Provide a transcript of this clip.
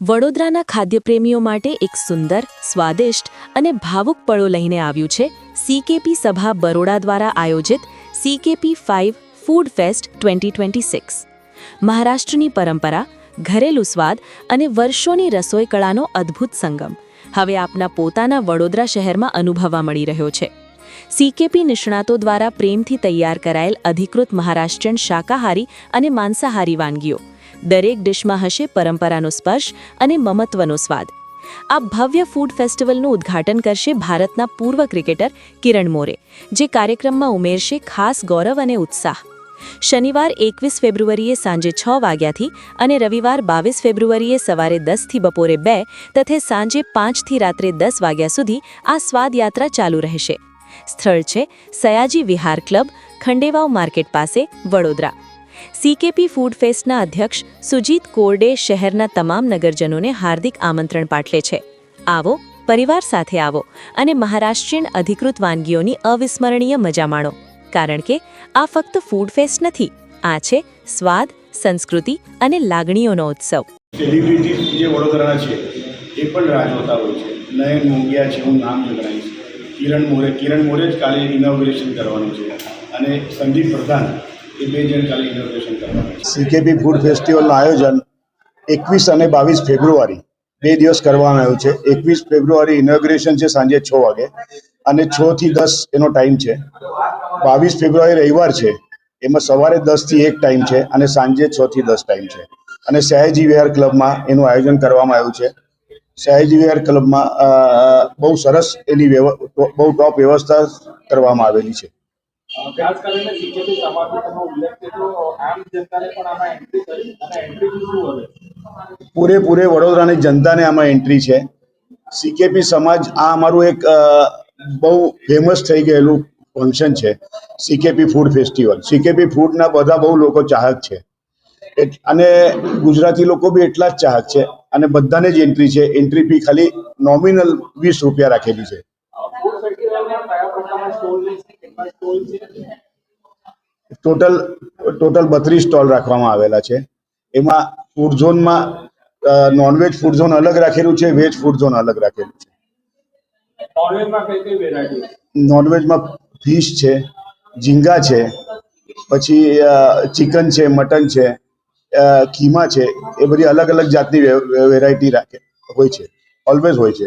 વડોદરાના ખાદ્યપ્રેમીઓ માટે એક સુંદર, સ્વાદિષ્ટ અને ભાવુક પળો લઈને આવ્યું છે સીકેપી સભા બરોડા દ્વારા આયોજિત સીકેપી 5 ફૂડ ફેસ્ટ 2026। મહારાષ્ટ્રની પરંપરા, ઘરેલું સ્વાદ અને વર્ષોની રસોઈ કળાનો અદ્ભુત સંગમ હવે આપના પોતાના વડોદરા શહેરમાં અનુભવવા મળી રહ્યો છે। સીકેપી નિષ્ણાતો દ્વારા પ્રેમથી તૈયાર કરાયેલ અધિકૃત મહારાષ્ટ્રીયન શાકાહારી અને માંસાહારી વાનગીઓ, દરેક ડિશમાં હશે પરંપરાનો સ્પર્શ અને મમત્વનો સ્વાદ। આ ભવ્ય ફૂડ ફેસ્ટિવલનું ઉદ્ઘાટન કરશે ભારતના પૂર્વ ક્રિકેટર કિરણ મોરે, જે કાર્યક્રમમાં ઉમેરશે ખાસ ગૌરવ અને ઉત્સાહ। શનિવાર 21 ફેબ્રુઆરીએ સાંજે 6 વાગ્યાથી અને રવિવાર 22 ફેબ્રુઆરીએ સવારે 10 થી બપોરે 2 તથા સાંજે 5 થી રાત્રે 10 વાગ્યા સુધી આ સ્વાદ યાત્રા ચાલુ રહેશે। સ્થળ છે સયાજી વિહાર ક્લબ, ખંડેવાવ માર્કેટ પાસે, વડોદરા। સીકેપી ફૂડ ફેસ્ટના અધ્યક્ષ સુજીત કોરડે શહેરના તમામ નગરજનોને હાર્દિક આમંત્રણ પાઠવે છે। આવો, પરિવાર સાથે આવો અને મહારાષ્ટ્રીયન અધિકૃત વાનગીઓની અવિસ્મરણીય મજા માણો, કારણ કે આ ફક્ત ફૂડ ફેસ્ટ નથી, આ છે સ્વાદ, સંસ્કૃતિ અને લાગણીઓનો ઉત્સવ। સેલિબ્રિટીઝ જે વડોદરાના છે એ પણ રાહ જોતા હોય છે। નયન મોંઘિયા છે, હું નામ જણાવીશ, કિરણ મોરે જ કાલે ઇનોગ્રેશન કરવાનું છે અને સંદીપ પ્રધાન એ બે જણ કાલે ઇનોગ્રેશન કરવાના છે। સીકેપી ફૂડ ફેસ્ટિવલનું આયોજન 21 અને 22 ફેબ્રુઆરી 2 દિવસ કરવામાં આવ્યું છે। 21 ફેબ્રુઆરી ઇનોગ્રેશન છે સાંજે 6 વાગે અને 6 થી 10 એનો ટાઈમ છે। 22 ફેબ્રુઆરી રવિવાર છે, એમાં સવારે 10 થી 1 ટાઈમ છે અને સાંજે 6 થી 10 ટાઈમ છે અને સયાજી વિહાર ક્લબમાં એનું આયોજન કરવામાં આવ્યું છે। સયાજી વિહાર ક્લબમાં બહુ સરસ એની બહુ ટોપ વ્યવસ્થા કરવામાં આવેલી છે। ખાસ કરીને સીકેપી સમાજનો ઉલ્લેખ છે, તો આમ જનતાને પણ આમાં એન્ટ્રી કરી અને એન્ટ્રી શું હવે પૂરેપૂરે વડોદરાની જનતાને આમાં એન્ટ્રી છે। સીકેપી સમાજ આ અમારું એક બહુ ફેમસ થઈ ગયેલું ફંક્શન છે, સીકેપી ફૂડ ફેસ્ટિવલ। સીકેપી ફૂડના બધા બહુ લોકો ચાહક છે અને ગુજરાતી લોકો બી એટલા જ ચાહક છે અને બધાને જ એન્ટ્રી છે। એન્ટ્રી ફી ખાલી નોમિનલ 20 રૂપિયા રાખેલી છે। ફૂડ ફેસ્ટિવલમાં કયા પ્રકારના સ્ટોલ છે, કેટલા સ્ટોલ છે? ટોટલ 32 સ્ટોલ રાખવામાં આવેલા છે। એમાં ફૂડ ઝોનમાં નોનવેજ ફૂડ ઝોન અલગ રાખેલું છે, વેજ ફૂડ ઝોન અલગ રાખેલું છે। નોનવેજમાં કઈ કઈ વેરાયટી? નોનવેજમાં ફિશ છે, ઝીંગા છે, પછી ચિકન છે, મટન છે, કીમા છે, એ બધી અલગ અલગ જાતની વેરાયટી હોય છે, ઓલવેઝ હોય છે।